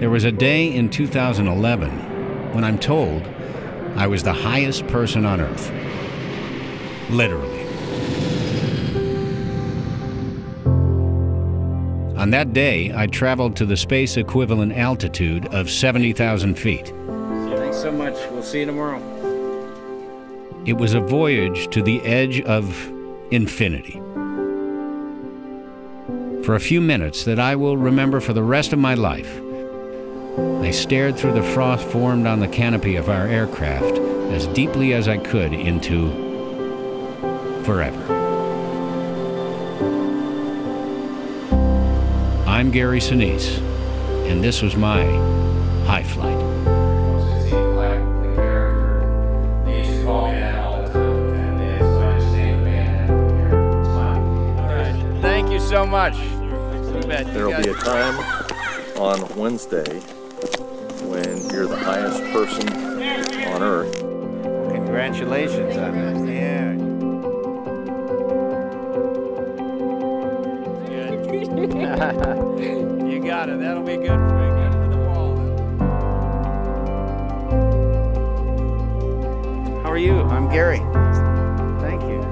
There was a day in 2011 when I'm told I was the highest person on Earth. Literally. On that day, I traveled to the space equivalent altitude of 70,000 feet. Thanks so much. We'll see you tomorrow. It was a voyage to the edge of infinity. For a few minutes that I will remember for the rest of my life, I stared through the frost formed on the canopy of our aircraft as deeply as I could into forever. I'm Gary Sinise, and this was my High Flight. Thank you so much. There will be a time on Wednesday when you're the highest person on Earth. Congratulations on that. Yeah. You got it. That'll be good for the wall. How are you? I'm Gary. Thank you.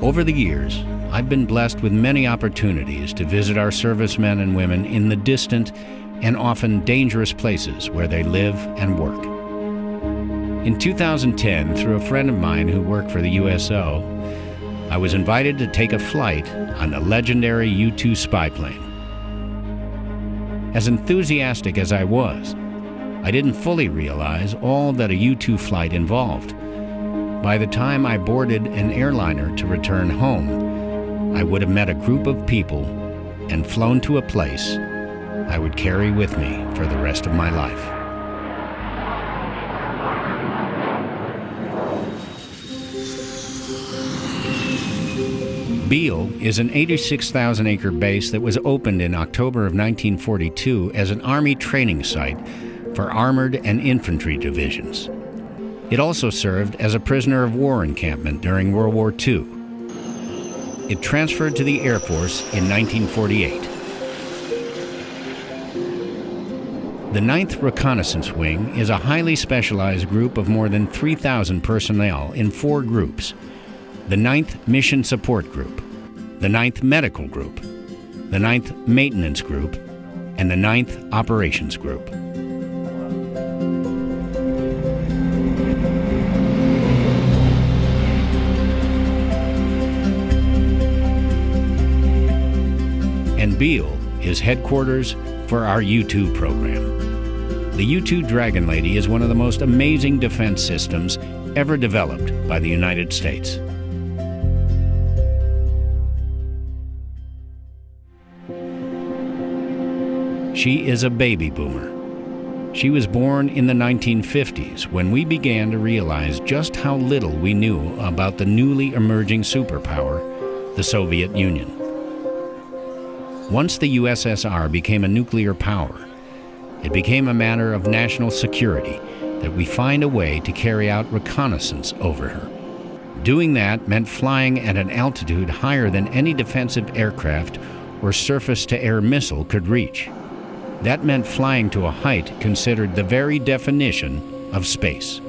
Over the years, I've been blessed with many opportunities to visit our servicemen and women in the distant and often dangerous places where they live and work. In 2010, through a friend of mine who worked for the USO, I was invited to take a flight on the legendary U-2 spy plane. As enthusiastic as I was, I didn't fully realize all that a U-2 flight involved. By the time I boarded an airliner to return home, I would have met a group of people and flown to a place I would carry with me for the rest of my life. Beale is an 86,000-acre base that was opened in October of 1942 as an Army training site for armored and infantry divisions. It also served as a prisoner of war encampment during World War II. It transferred to the Air Force in 1948. The 9th Reconnaissance Wing is a highly specialized group of more than 3,000 personnel in 4 groups: the 9th Mission Support Group, the 9th Medical Group, the 9th Maintenance Group, and the 9th Operations Group. And Beale is headquarters for our U-2 program. The U-2 Dragon Lady is one of the most amazing defense systems ever developed by the United States. She is a baby boomer. She was born in the 1950s when we began to realize just how little we knew about the newly emerging superpower, the Soviet Union. Once the USSR became a nuclear power, it became a matter of national security that we find a way to carry out reconnaissance over her. Doing that meant flying at an altitude higher than any defensive aircraft or surface-to-air missile could reach. That meant flying to a height considered the very definition of space.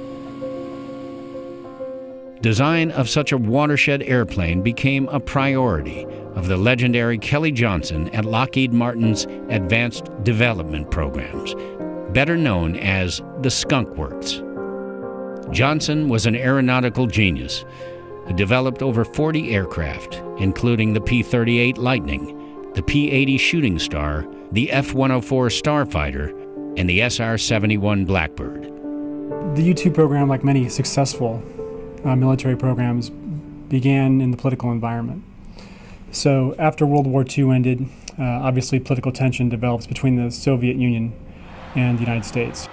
Design of such a watershed airplane became a priority of the legendary Kelly Johnson at Lockheed Martin's Advanced Development Programs, better known as the Skunk Works. Johnson was an aeronautical genius, who developed over 40 aircraft, including the P-38 Lightning, the P-80 Shooting Star, the F-104 Starfighter, and the SR-71 Blackbird. The U-2 program, like many successful military programs, began in the political environment. So after World War II ended, obviously political tension develops between the Soviet Union and the United States.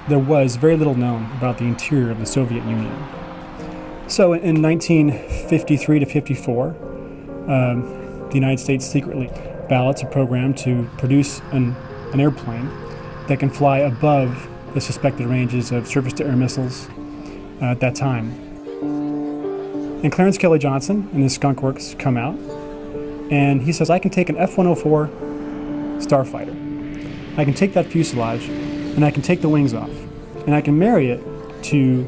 There was very little known about the interior of the Soviet Union. So in 1953 to 54, the United States secretly ballots a program to produce an airplane that can fly above the suspected ranges of surface-to-air missiles at that time. And Clarence Kelly Johnson and his skunk works come out, and he says, I can take an F-104 Starfighter. I can take that fuselage, and I can take the wings off, and I can marry it to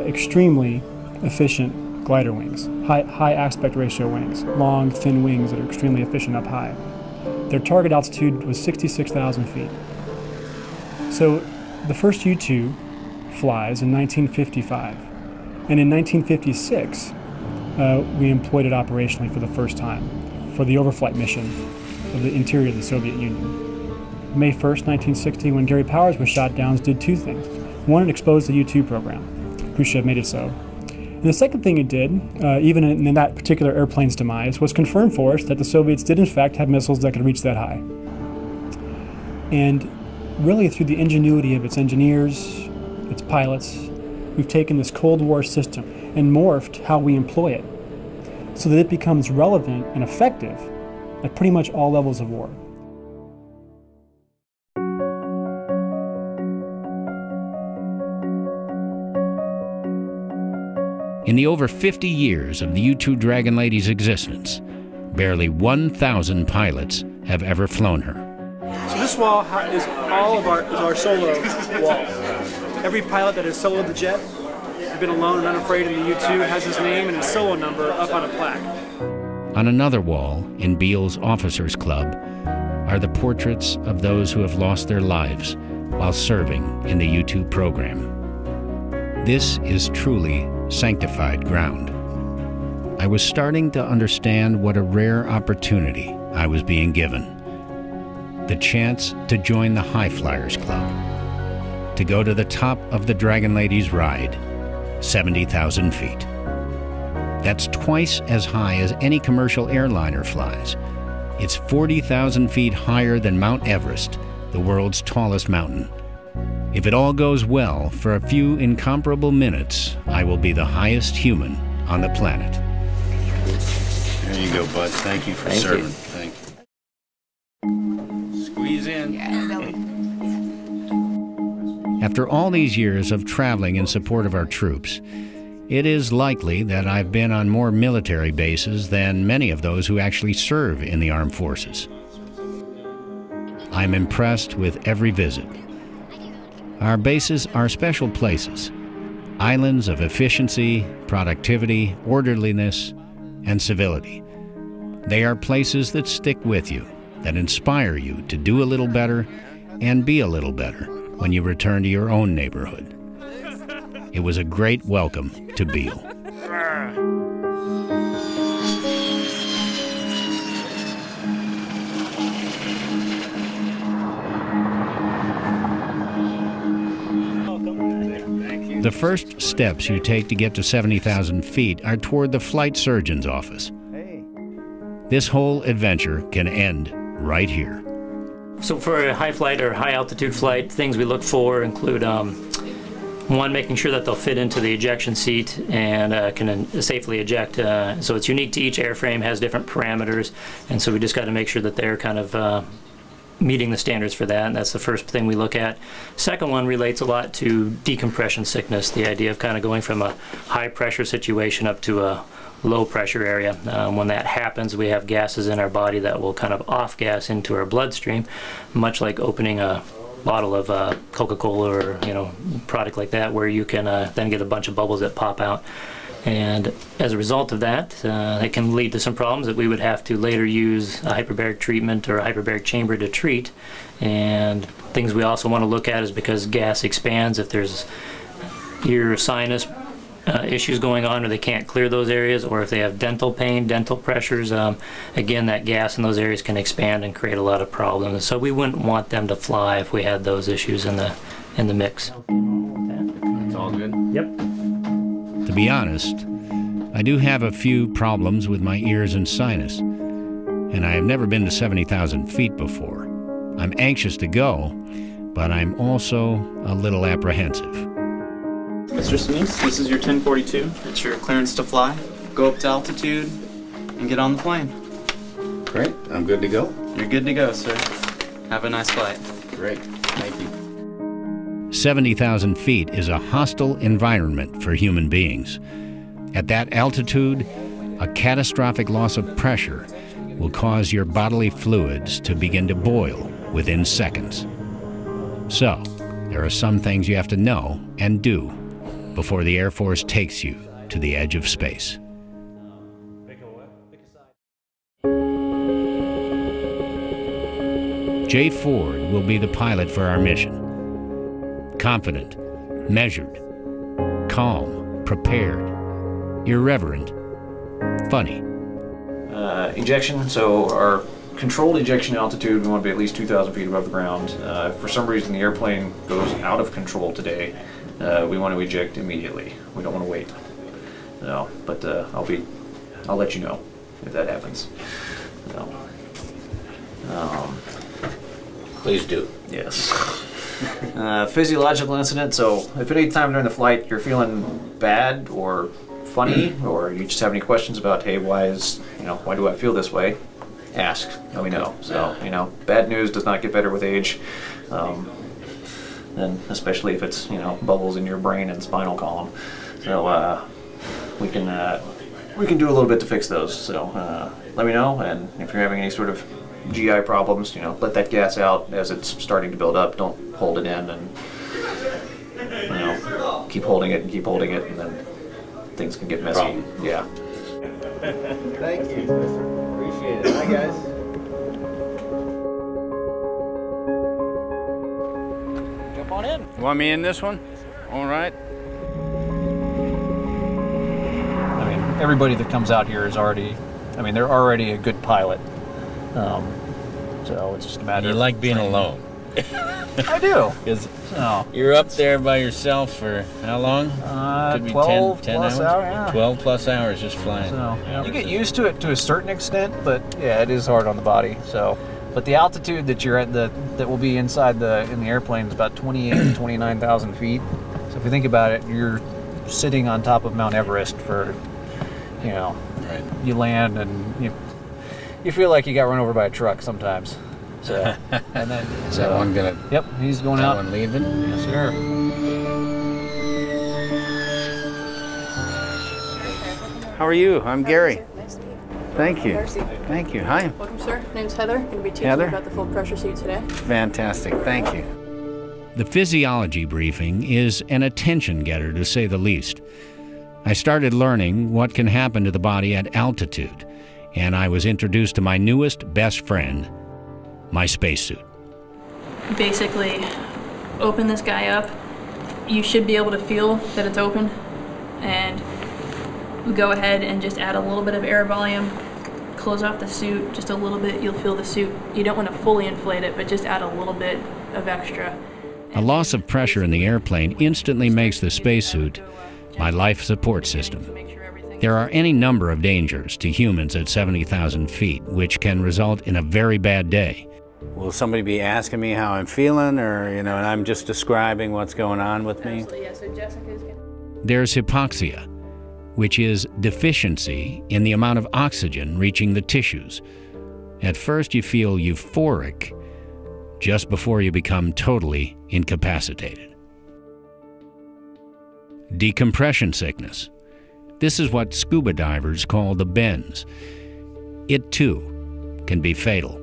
extremely efficient glider wings, high aspect ratio wings, long, thin wings that are extremely efficient up high. Their target altitude was 66,000 feet. So the first U-2 flies in 1955, and in 1956 we employed it operationally for the first time for the overflight mission of the interior of the Soviet Union. May 1st, 1960, when Gary Powers was shot down, did two things. One, it exposed the U-2 program. Khrushchev made it so. And the second thing it did, even in that particular airplane's demise, was confirm for us that the Soviets did in fact have missiles that could reach that high. And really through the ingenuity of its engineers, its pilots, we've taken this Cold War system and morphed how we employ it so that it becomes relevant and effective at pretty much all levels of war. In the over 50 years of the U-2 Dragon Lady's existence, barely 1,000 pilots have ever flown her. So this wall is all of our solo wall. Every pilot that has soloed the jet, been alone and unafraid in the U-2, has his name and his solo number up on a plaque. On another wall in Beale's Officers Club are the portraits of those who have lost their lives while serving in the U-2 program. This is truly sanctified ground. I was starting to understand what a rare opportunity I was being given. The chance to join the High Flyers Club, to go to the top of the Dragon Lady's ride, 70,000 feet. That's twice as high as any commercial airliner flies. It's 40,000 feet higher than Mount Everest, the world's tallest mountain. If it all goes well, for a few incomparable minutes, I will be the highest human on the planet. There you go, bud. Thank you for serving. Thank you. Squeeze in. After all these years of traveling in support of our troops, it is likely that I've been on more military bases than many of those who actually serve in the armed forces. I'm impressed with every visit. Our bases are special places, islands of efficiency, productivity, orderliness, and civility. They are places that stick with you, that inspire you to do a little better and be a little better when you return to your own neighborhood. It was a great welcome to Beale. The first steps you take to get to 70,000 feet are toward the flight surgeon's office. This whole adventure can end right here. So for a high flight or high altitude flight, things we look for include one, making sure that they'll fit into the ejection seat and can safely eject. So it's unique to each airframe, has different parameters, and so we just got to make sure that they're kind of meeting the standards for that, and that's the first thing we look at. Second one relates a lot to decompression sickness, the idea of kind of going from a high pressure situation up to a low pressure area. When that happens, we have gases in our body that will kind of off gas into our bloodstream, much like opening a bottle of Coca-Cola or product like that, where you can then get a bunch of bubbles that pop out. And as a result of that, it can lead to some problems that we would have to later use a hyperbaric treatment or a hyperbaric chamber to treat. And things we also want to look at is because gas expands, if there's your sinus issues going on, or they can't clear those areas, or if they have dental pain, dental pressures, again, that gas in those areas can expand and create a lot of problems. So we wouldn't want them to fly if we had those issues in the mix. It's all good? Yep. To be honest, I do have a few problems with my ears and sinus, and I have never been to 70,000 feet before. I'm anxious to go, but I'm also a little apprehensive. Mr. Sinise, this is your 1042. It's your clearance to fly. Go up to altitude and get on the plane. Great, I'm good to go. You're good to go, sir. Have a nice flight. Great, thank you. 70,000 feet is a hostile environment for human beings. At that altitude, a catastrophic loss of pressure will cause your bodily fluids to begin to boil within seconds. So, there are some things you have to know and do before the Air Force takes you to the edge of space. Jay Ford will be the pilot for our mission. Confident, measured, calm, prepared, irreverent, funny. Ejection, so our controlled ejection altitude, we want to be at least 2,000 feet above the ground. If for some reason the airplane goes out of control today, we want to eject immediately. We don't want to wait. No, but I'll let you know if that happens. So, Please do. yes. Physiological incident, so if at any time during the flight you're feeling bad or funny, or you just have any questions about, hey, why do I feel this way? Ask, let me know. So, bad news does not get better with age, and especially if it's, bubbles in your brain and spinal column. So, we can do a little bit to fix those. So, let me know, and if you're having any sort of GI problems, let that gas out as it's starting to build up. Don't hold it in, and keep holding it, and then things can get messy. Yeah. Thank you. Appreciate it. Hi, guys. Jump on in. You want me in this one? All right. I mean, everybody that comes out here is already, they're already a good pilot. So it's just a matter of... You like being training. alone. I do. Because So, you're up there by yourself for how long? Could be 12 10 plus hours? hours, yeah. 12 plus hours just flying. So you get used to it to a certain extent, but yeah, it is hard on the body. So, but the altitude that you're at, that will be inside in the airplane is about 28 to 29,000 feet. So if you think about it, you're sitting on top of Mount Everest for, Right. you land and you feel like you got run over by a truck sometimes. So, and then Is that one gonna? Yep, he's going That out. one leaving? Yes, sir. How are you? I'm Gary. Nice to meet you. Thank you. Darcy. Thank you. Hi. Welcome, sir. Name's Heather. Going to be teaching Heather? you about the full pressure suit today. Fantastic. Thank you. The physiology briefing is an attention getter, to say the least. I started learning what can happen to the body at altitude, and I was introduced to my newest best friend, my spacesuit. Basically, open this guy up. You should be able to feel that it's open, and we go ahead and just add a little bit of air volume. Close off the suit just a little bit. You'll feel the suit. You don't want to fully inflate it, but just add a little bit of extra. A loss of pressure in the airplane instantly makes the spacesuit my life support system. There are any number of dangers to humans at 70,000 feet, which can result in a very bad day. Will somebody be asking me how I'm feeling, or and I'm just describing what's going on with me? Absolutely, yeah. So Jessica's gonna... There's hypoxia, which is deficiency in the amount of oxygen reaching the tissues. At first you feel euphoric, just before you become totally incapacitated. Decompression sickness. This is what scuba divers call the bends. It too can be fatal.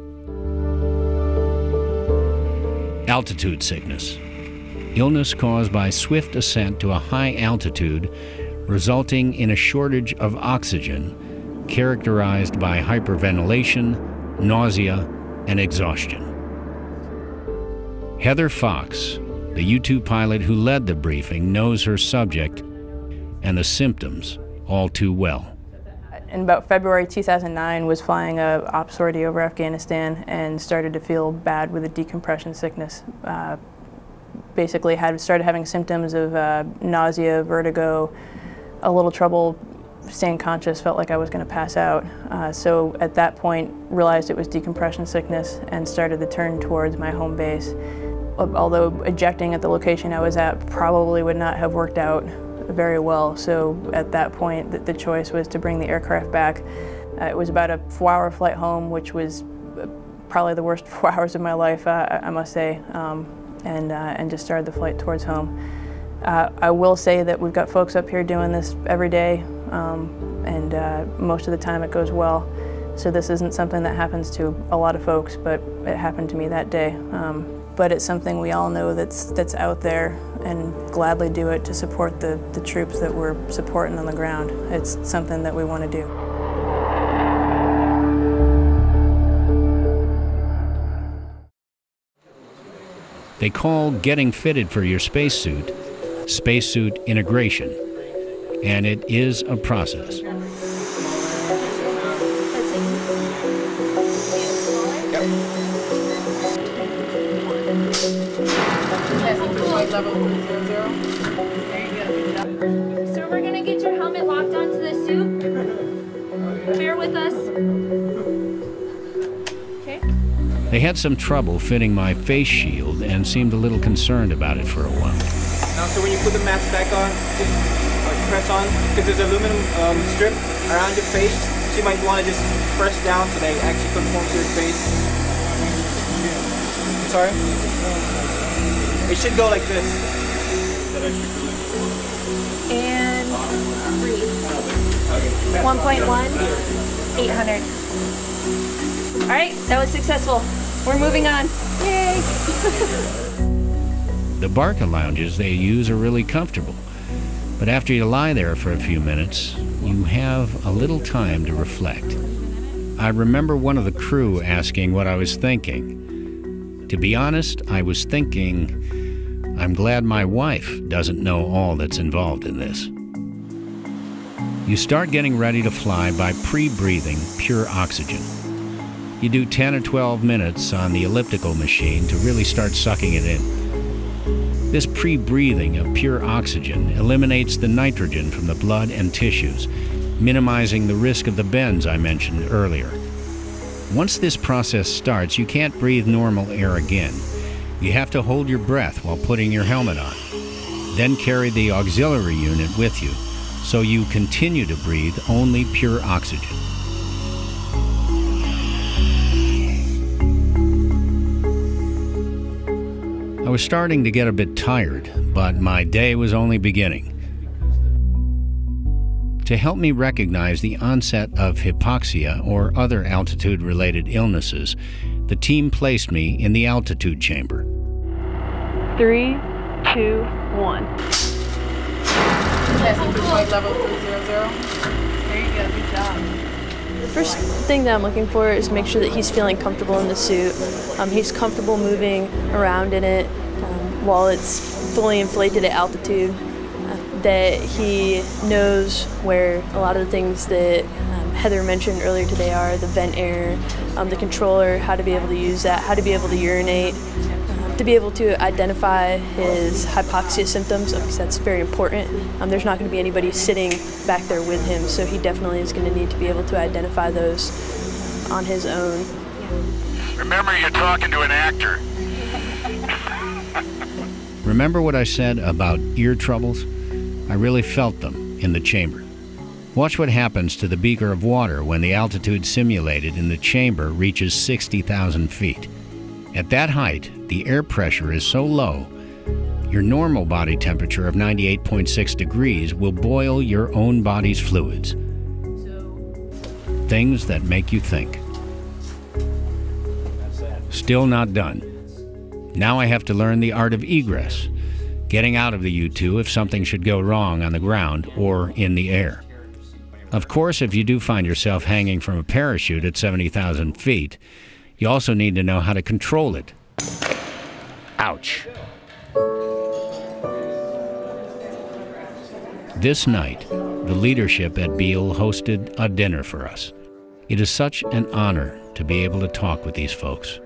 Altitude sickness. Illness caused by swift ascent to a high altitude, resulting in a shortage of oxygen, characterized by hyperventilation, nausea, and exhaustion. Heather Fox, the U-2 pilot who led the briefing, knows her subject and the symptoms all too well. In about February 2009, was flying a op sortie over Afghanistan and started to feel bad with a decompression sickness. Basically started having symptoms of nausea, vertigo, a little trouble staying conscious, felt like I was going to pass out. So at that point, realized it was decompression sickness and started the turn towards my home base. Although ejecting at the location I was at probably would not have worked out very well. So at that point, the choice was to bring the aircraft back. It was about a 4-hour flight home, which was probably the worst 4 hours of my life, I must say, and just started the flight towards home. I will say that we've got folks up here doing this every day, and most of the time it goes well. So this isn't something that happens to a lot of folks, but it happened to me that day. But it's something we all know that's out there, and gladly do it to support the troops that we're supporting on the ground. It's something that we want to do. They call getting fitted for your spacesuit integration, and it is a process. So we're gonna get your helmet locked onto the suit. Bear with us. Okay. They had some trouble fitting my face shield and seemed a little concerned about it for a while. Now, so when you put the mask back on, just press on, because there's an aluminum strip around your face. So you might want to just press down so they actually conform to your face. Sorry? It should go like this. And breathe. 1.1, 800. All right, that was successful. We're moving on. Yay! The Barca lounges they use are really comfortable, but after you lie there for a few minutes, you have a little time to reflect. I remember one of the crew asking what I was thinking. To be honest, I was thinking, I'm glad my wife doesn't know all that's involved in this. You start getting ready to fly by pre-breathing pure oxygen. You do 10 or 12 minutes on the elliptical machine to really start sucking it in. This pre-breathing of pure oxygen eliminates the nitrogen from the blood and tissues, minimizing the risk of the bends I mentioned earlier. Once this process starts, you can't breathe normal air again. You have to hold your breath while putting your helmet on. Then carry the auxiliary unit with you, so you continue to breathe only pure oxygen. I was starting to get a bit tired, but my day was only beginning. To help me recognize the onset of hypoxia or other altitude-related illnesses, the team placed me in the altitude chamber. 3, 2, 1. Testing for flight level 300. There you go, good job. The first thing that I'm looking for is make sure that he's feeling comfortable in the suit. He's comfortable moving around in it while it's fully inflated at altitude. That he knows where a lot of the things that Heather mentioned earlier today are, the vent air, the controller, how to be able to use that, how to be able to urinate, to be able to identify his hypoxia symptoms, because that's very important. There's not going to be anybody sitting back there with him, so he definitely is going to need to be able to identify those on his own. Remember, you're talking to an actor. Remember what I said about ear troubles? I really felt them in the chamber. Watch what happens to the beaker of water when the altitude simulated in the chamber reaches 60,000 feet. At that height, the air pressure is so low, your normal body temperature of 98.6 degrees will boil your own body's fluids. Things that make you think. Still not done. Now I have to learn the art of egress, getting out of the U-2 if something should go wrong on the ground or in the air. Of course, if you do find yourself hanging from a parachute at 70,000 feet, you also need to know how to control it. Ouch. This night, the leadership at Beale hosted a dinner for us. It is such an honor to be able to talk with these folks.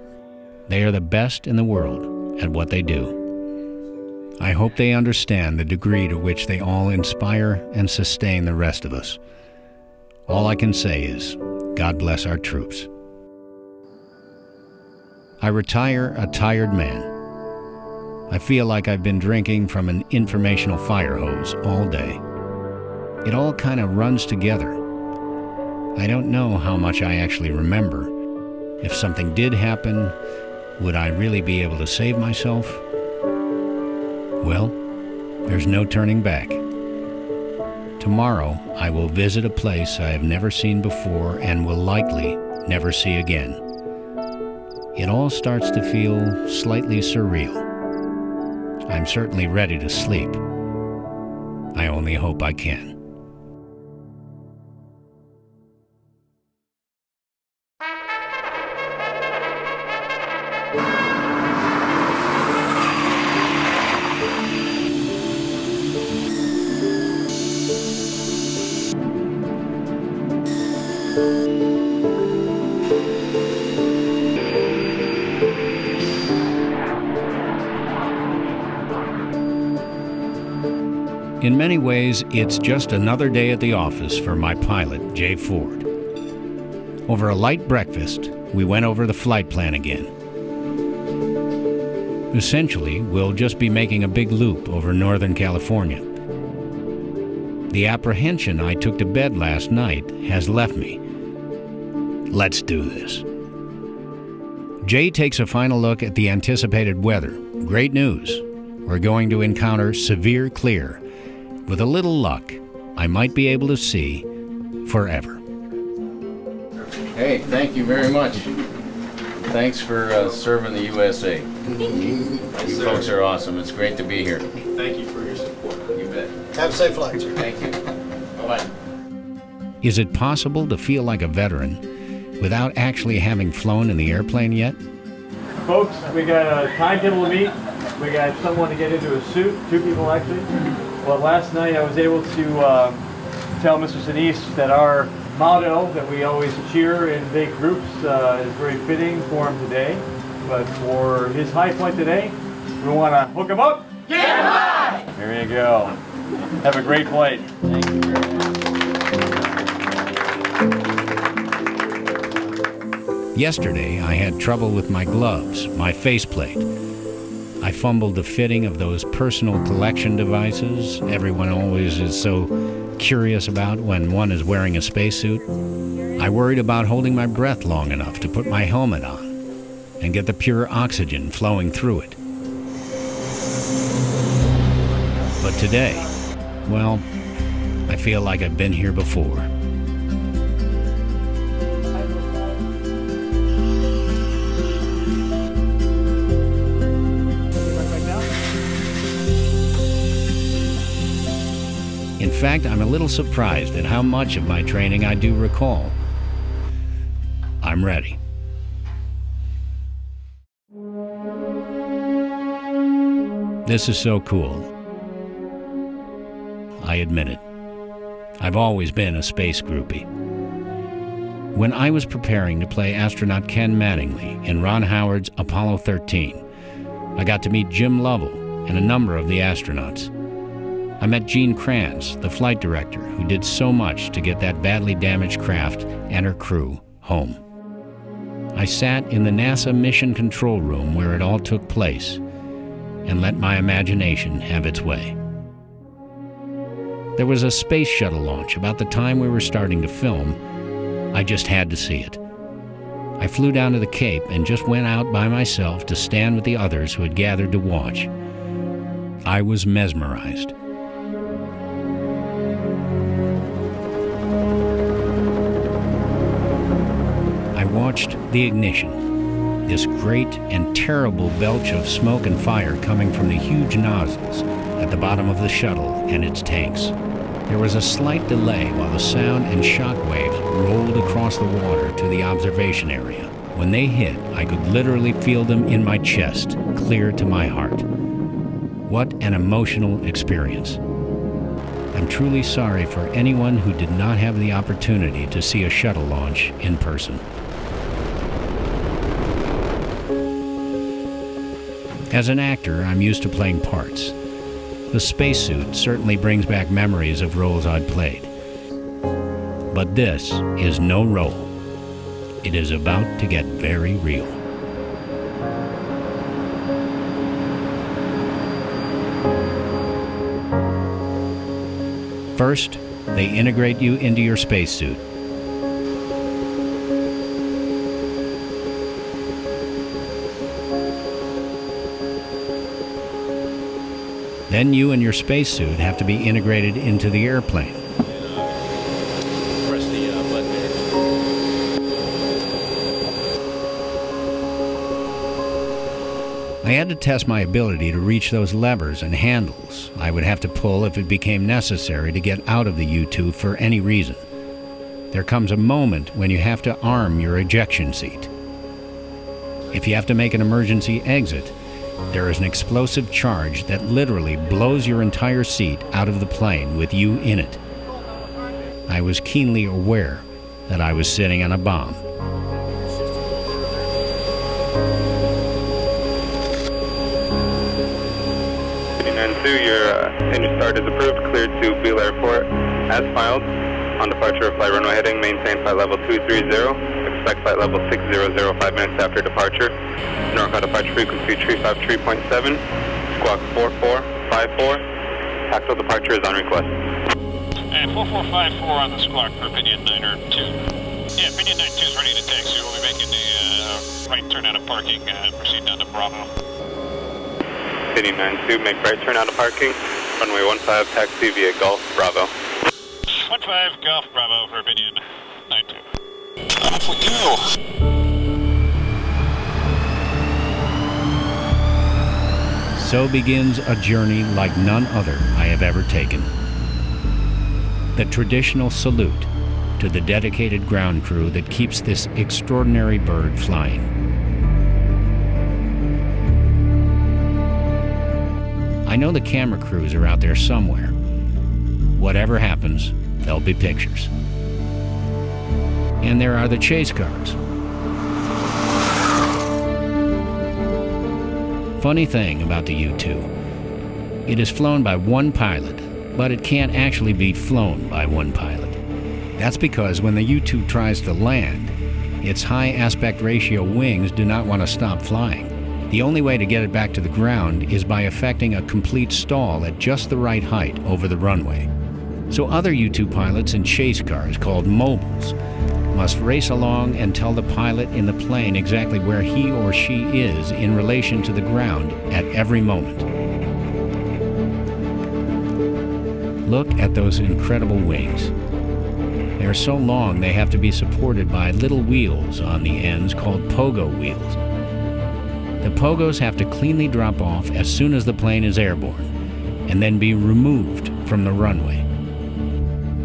They are the best in the world at what they do. I hope they understand the degree to which they all inspire and sustain the rest of us. All I can say is, God bless our troops. I retire a tired man. I feel like I've been drinking from an informational fire hose all day. It all kind of runs together. I don't know how much I actually remember. If something did happen, would I really be able to save myself? Well, there's no turning back. Tomorrow, I will visit a place I have never seen before and will likely never see again. It all starts to feel slightly surreal. I'm certainly ready to sleep. I only hope I can. In many ways, it's just another day at the office for my pilot, Jay Ford. Over a light breakfast, we went over the flight plan again. Essentially, we'll just be making a big loop over Northern California. The apprehension I took to bed last night has left me. Let's do this. Jay takes a final look at the anticipated weather. Great news. We're going to encounter severe clear. With a little luck, I might be able to see forever. Hey, thank you very much. Thanks for serving the USA. You folks are awesome. It's great to be here. Thank you for your support. You bet. Have a safe flight, sir. Thank you. Bye-bye. Is it possible to feel like a veteran without actually having flown in the airplane yet? Folks, we got a timetable to meet. We got someone to get into a suit, 2 people actually. Well, last night I was able to tell Mr. Sinise that our motto that we always cheer in big groups is very fitting for him today. But for his high flight today, we want to hook him up. Get high! There you go. Have a great flight. Thank you very much. Yesterday, I had trouble with my gloves, my faceplate. I fumbled the fitting of those personal collection devices everyone always is so curious about when one is wearing a spacesuit. I worried about holding my breath long enough to put my helmet on and get the pure oxygen flowing through it. But today, well, I feel like I've been here before. In fact, I'm a little surprised at how much of my training I do recall. I'm ready. This is so cool. I admit it. I've always been a space groupie. When I was preparing to play astronaut Ken Mattingly in Ron Howard's Apollo 13, I got to meet Jim Lovell and a number of the astronauts. I met Gene Kranz, the flight director, who did so much to get that badly damaged craft and her crew home. I sat in the NASA mission control room where it all took place and let my imagination have its way. There was a space shuttle launch about the time we were starting to film. I just had to see it. I flew down to the Cape and just went out by myself to stand with the others who had gathered to watch. I was mesmerized. I watched the ignition, this great and terrible belch of smoke and fire coming from the huge nozzles at the bottom of the shuttle and its tanks. There was a slight delay while the sound and shock waves rolled across the water to the observation area. When they hit, I could literally feel them in my chest, clear to my heart. What an emotional experience. I'm truly sorry for anyone who did not have the opportunity to see a shuttle launch in person. As an actor, I'm used to playing parts. The spacesuit certainly brings back memories of roles I'd played. But this is no role. It is about to get very real. First, they integrate you into your spacesuit. Then you and your spacesuit have to be integrated into the airplane. Press the button there. I had to test my ability to reach those levers and handles I would have to pull if it became necessary to get out of the U-2 for any reason. There comes a moment when you have to arm your ejection seat. If you have to make an emergency exit, there is an explosive charge that literally blows your entire seat out of the plane with you in it. I was keenly aware that I was sitting on a bomb. Your engine start is approved, cleared to Beale Airport as filed. On departure of flight runway heading, maintain flight level 230. Expect flight level 600 5 minutes after departure. NorCal departure frequency 353.7. Squawk 4454. Tactile departure is on request. And 4454 on the squawk for Opinion 9 or 2. Yeah, Opinion 9 2 is ready to taxi. We'll be making the right turn out of parking and proceed down to Bravo. Opinion 9-2, make right turn out of parking. Runway 15, taxi via Golf, Bravo. 15, Golf, Bravo for Opinion 9-2. Off we go! So begins a journey like none other I have ever taken. The traditional salute to the dedicated ground crew that keeps this extraordinary bird flying. I know the camera crews are out there somewhere. Whatever happens, there'll be pictures. And there are the chase cars. Funny thing about the U-2, it is flown by one pilot, but it can't actually be flown by one pilot. That's because when the U-2 tries to land, its high aspect ratio wings do not want to stop flying. The only way to get it back to the ground is by effecting a complete stall at just the right height over the runway. So other U-2 pilots in chase cars, called mobiles, must race along and tell the pilot in the plane exactly where he or she is in relation to the ground at every moment. Look at those incredible wings. They are so long they have to be supported by little wheels on the ends called pogo wheels. The pogos have to cleanly drop off as soon as the plane is airborne, and then be removed from the runway.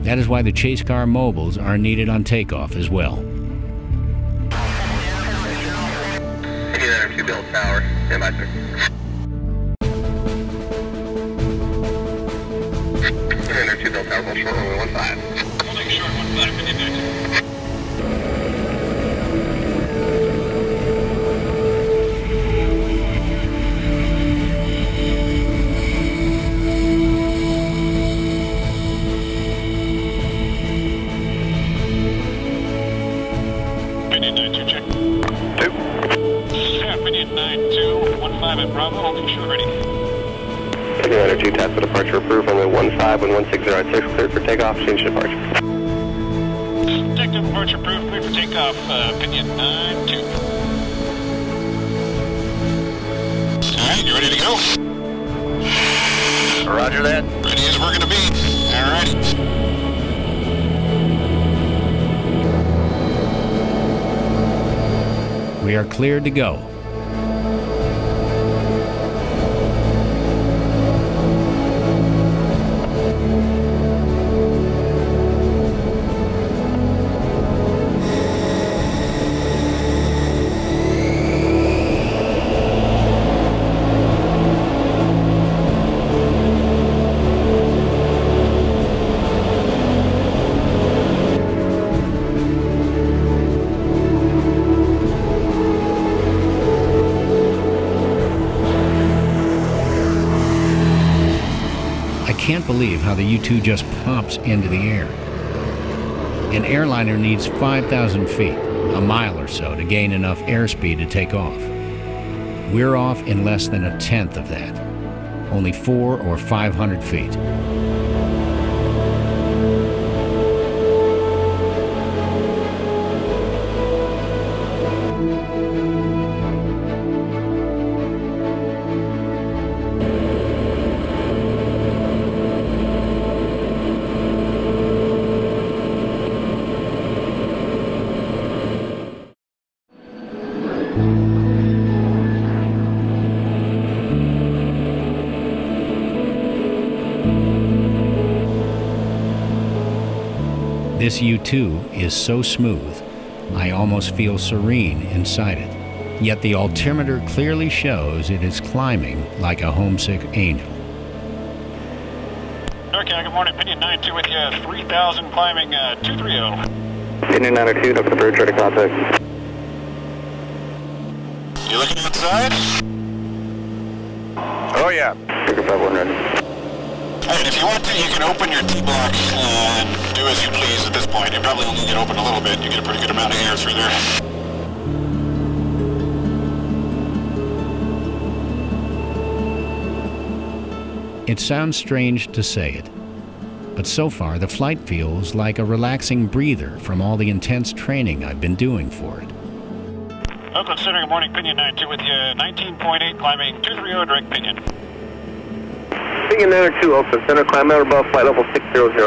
That is why the chase car mobiles are needed on takeoff as well. Indian 2 Bill Tower, stand by, sir. Indian 2 Bill Tower, hold short runway 15. Holding short 15, Indian 2. At Bravo, holding short ready. Indian 2, task for departure approved, runway 15, when 160 cleared for takeoff, change departure. Detective departure approved, cleared for takeoff, Opinion 9-2. Alright, you ready to go? Roger that. Ready as we're gonna be. Alright. We are cleared to go. I can't believe how the U-2 just pops into the air. An airliner needs 5,000 feet, a mile or so, to gain enough airspeed to take off. We're off in less than a tenth of that, only 400 or 500 feet. This U-2 is so smooth, I almost feel serene inside it. Yet the altimeter clearly shows it is climbing like a homesick angel. Okay, good morning. Opinion 92 with you. 3,000 climbing 230. Opinion 92, Dr. Bird, ready contact. You looking outside? Oh, yeah. Trigger 51 ready. Alright, if you want to, you can open your T-block and do as you please at this point. You probably only get open a little bit. You get a pretty good amount of air through there. It sounds strange to say it, but so far the flight feels like a relaxing breather from all the intense training I've been doing for it. Oakland Center, good morning. Pinion 92 with you. 19.8 climbing 230 direct pinion. Pinion 92, Oakland Center, climb out above flight level 600.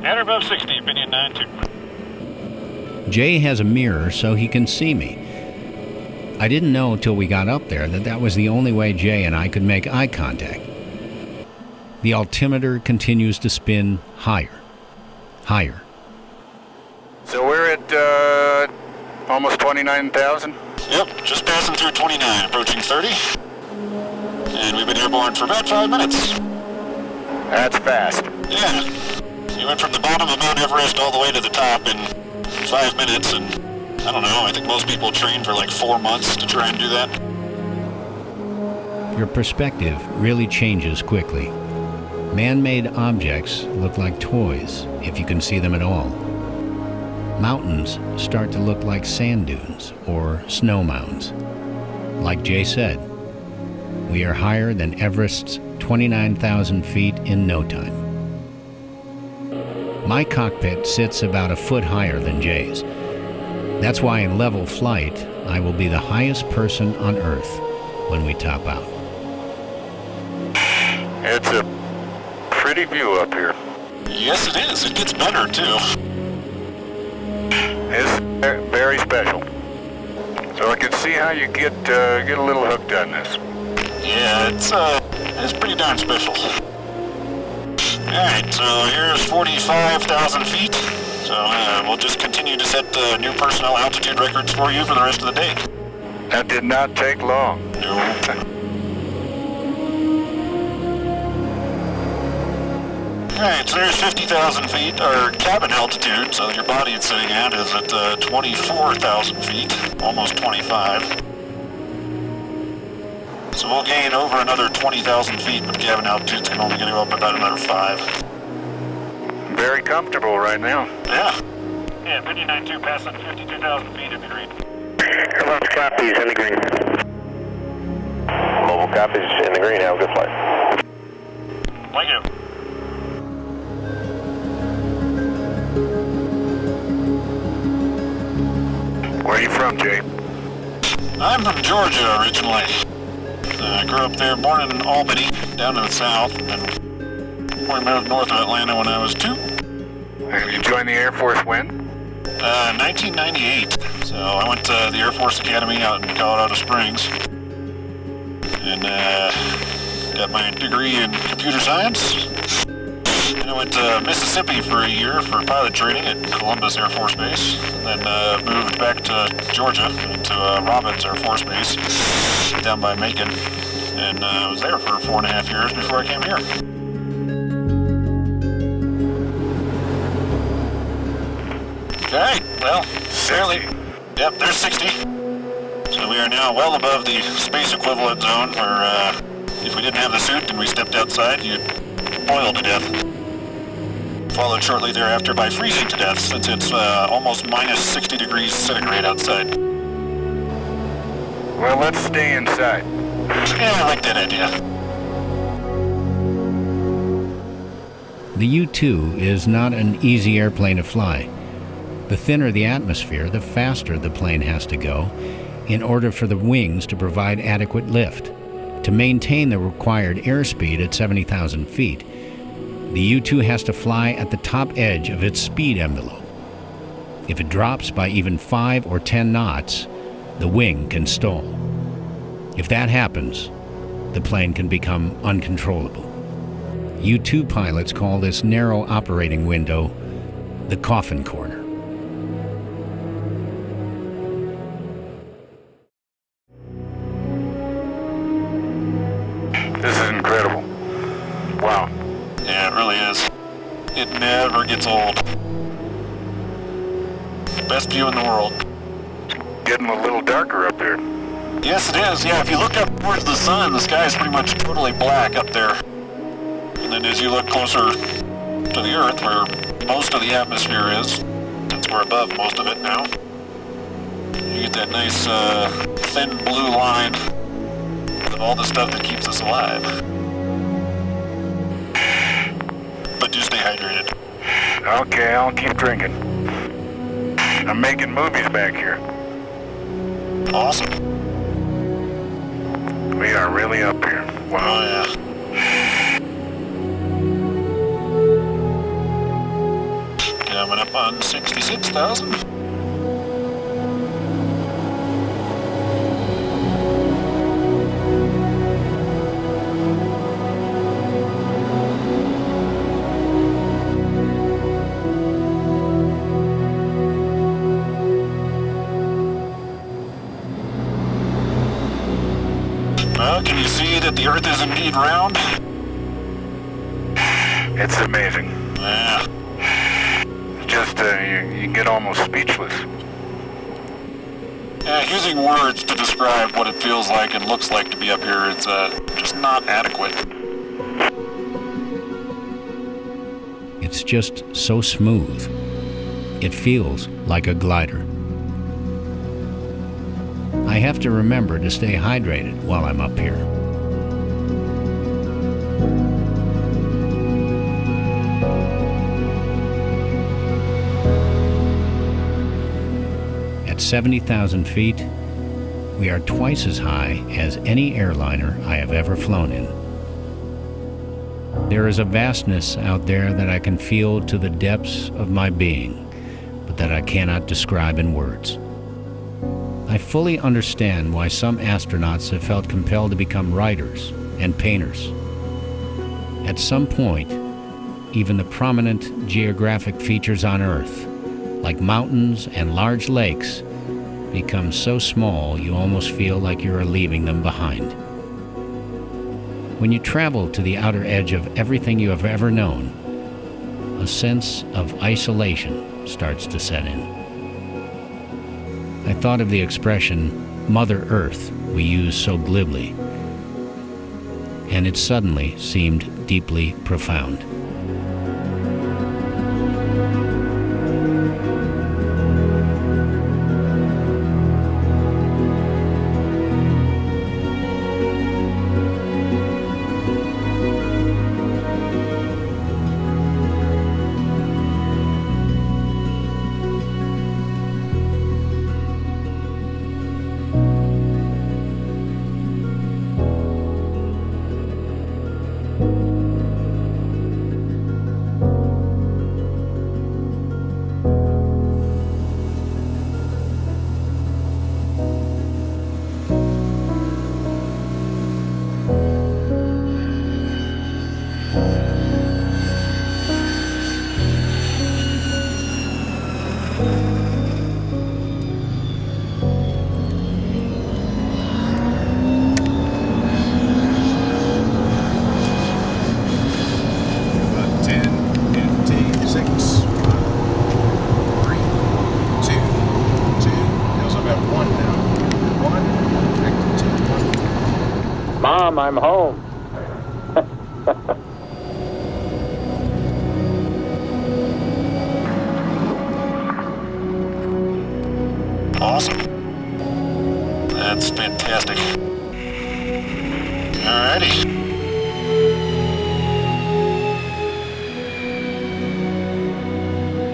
At or above 60, Pinion 92. Jay has a mirror so he can see me. I didn't know until we got up there that that was the only way Jay and I could make eye contact. The altimeter continues to spin higher, higher. So we're at almost 29,000? Yep, just passing through 29, approaching 30. And we've been airborne for about 5 minutes. That's fast. Yeah. You went from the bottom of Mount Everest all the way to the top in 5 minutes, and I don't know, I think most people train for like 4 months to try and do that. Your perspective really changes quickly. Man-made objects look like toys, if you can see them at all. Mountains start to look like sand dunes or snow mounds. Like Jay said, we are higher than Everest's 29,000 feet in no time. My cockpit sits about a foot higher than Jay's. That's why in level flight, I will be the highest person on Earth when we top out. It's a pretty view up here. Yes, it is. It gets better, too. It's very special. So I can see how you get a little hooked on this. Yeah, it's pretty darn special. Alright, so here's 45,000 feet. So we'll just continue to set new personnel altitude records for you for the rest of the day. That did not take long. No. Alright, so there's 50,000 feet, or cabin altitude, so your body it's sitting at is at 24,000 feet, almost 25. So we'll gain over another 20,000 feet, but cabin altitudes can only go up about another 5. Very comfortable right now. Yeah. Yeah, Pinion 92 passing 52,000 feet in the green. Mobile copies in the green. Mobile copies in the green, have a good flight. Thank you. Where are you from, Jay? I'm from Georgia originally. I grew up there, born in Albany, down in the south, and we moved north of Atlanta when I was 2. And you joined the Air Force when? 1998. So I went to the Air Force Academy out in Colorado Springs, and got my degree in computer science. And I went to Mississippi for a year for pilot training at Columbus Air Force Base, and then moved back to Georgia, to Robbins Air Force Base, down by Macon, and I was there for 4.5 years before I came here. Okay, well, fairly. Yep, there's 60. So we are now well above the space equivalent zone, where if we didn't have the suit and we stepped outside, you'd boiled to death. Followed shortly thereafter by freezing to death, since it's almost minus 60 degrees centigrade outside. Well, let's stay inside. Yeah, I like that idea. The U-2 is not an easy airplane to fly. The thinner the atmosphere, the faster the plane has to go in order for the wings to provide adequate lift. To maintain the required airspeed at 70,000 feet, the U-2 has to fly at the top edge of its speed envelope. If it drops by even 5 or 10 knots, the wing can stall. If that happens, the plane can become uncontrollable. U-2 pilots call this narrow operating window the coffin corner. This is incredible. Wow. Yeah, it really is. It never gets old. Best view in the world. Getting a little darker up there. Yes, it is. Yeah, if you look up towards the sun, the sky is pretty much totally black up there. And then as you look closer to the Earth, where most of the atmosphere is, since we're above most of it now, you get that nice thin blue line of all the stuff that keeps us alive. But do stay hydrated. Okay, I'll keep drinking. I'm making movies back here. Awesome. We are really up here. Wow. Oh, yeah. Coming up on 66,000. Well, can you see that the Earth is indeed round? It's amazing. Yeah. Just, you get almost speechless. Yeah, using words to describe what it feels like and looks like to be up here is just not adequate. It's just so smooth. It feels like a glider. I have to remember to stay hydrated while I'm up here. At 70,000 feet, we are twice as high as any airliner I have ever flown in. There is a vastness out there that I can feel to the depths of my being, but that I cannot describe in words. I fully understand why some astronauts have felt compelled to become writers and painters. At some point, even the prominent geographic features on Earth, like mountains and large lakes, become so small you almost feel like you are leaving them behind. When you travel to the outer edge of everything you have ever known, a sense of isolation starts to set in. I thought of the expression, Mother Earth, we use so glibly, and it suddenly seemed deeply profound.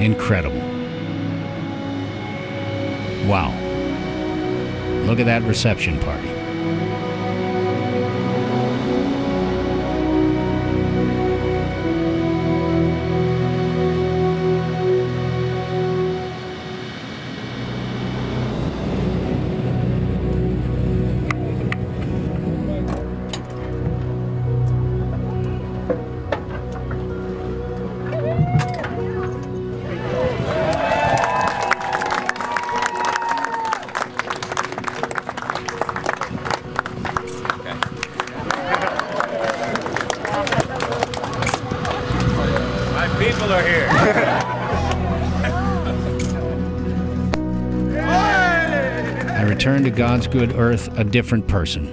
Incredible. Wow. Look at that reception party. People are here. I return to God's good earth a different person.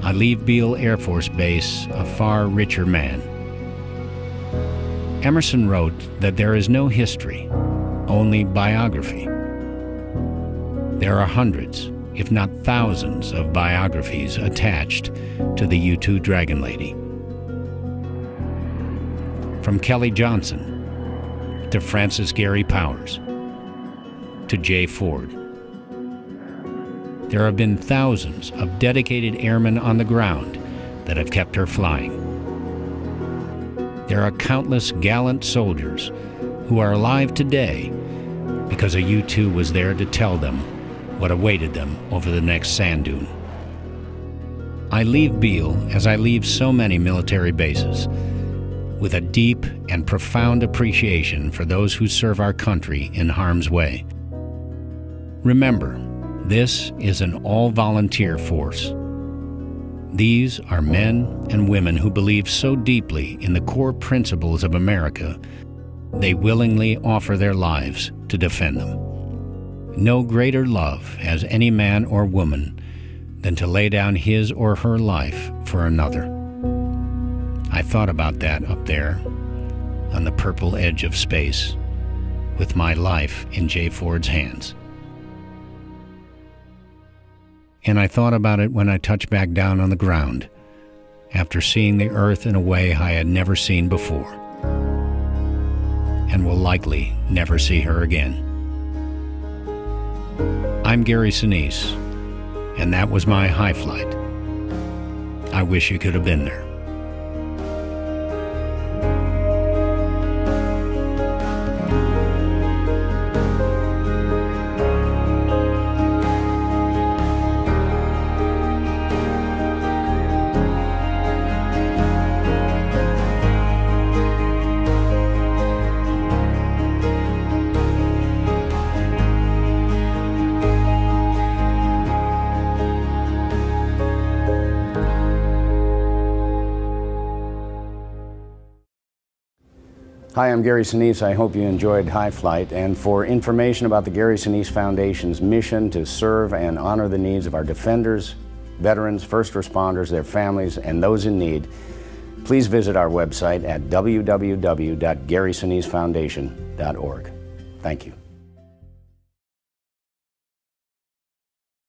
I leave Beale Air Force Base a far richer man. Emerson wrote that there is no history, only biography. There are hundreds, if not thousands, of biographies attached to the U-2 Dragon Lady. From Kelly Johnson to Francis Gary Powers to Jay Ford. There have been thousands of dedicated airmen on the ground that have kept her flying. There are countless gallant soldiers who are alive today because a U-2 was there to tell them what awaited them over the next sand dune. I leave Beale, as I leave so many military bases, with a deep and profound appreciation for those who serve our country in harm's way. Remember, this is an all-volunteer force. These are men and women who believe so deeply in the core principles of America, they willingly offer their lives to defend them. No greater love has any man or woman than to lay down his or her life for another. I thought about that up there on the purple edge of space with my life in Jay Ford's hands. And I thought about it when I touched back down on the ground after seeing the earth in a way I had never seen before and will likely never see her again. I'm Gary Sinise, and that was my high flight. I wish you could have been there. Hi, I'm Gary Sinise. I hope you enjoyed High Flight. And for information about the Gary Sinise Foundation's mission to serve and honor the needs of our defenders, veterans, first responders, their families, and those in need, please visit our website at www.GarySiniseFoundation.org. Thank you.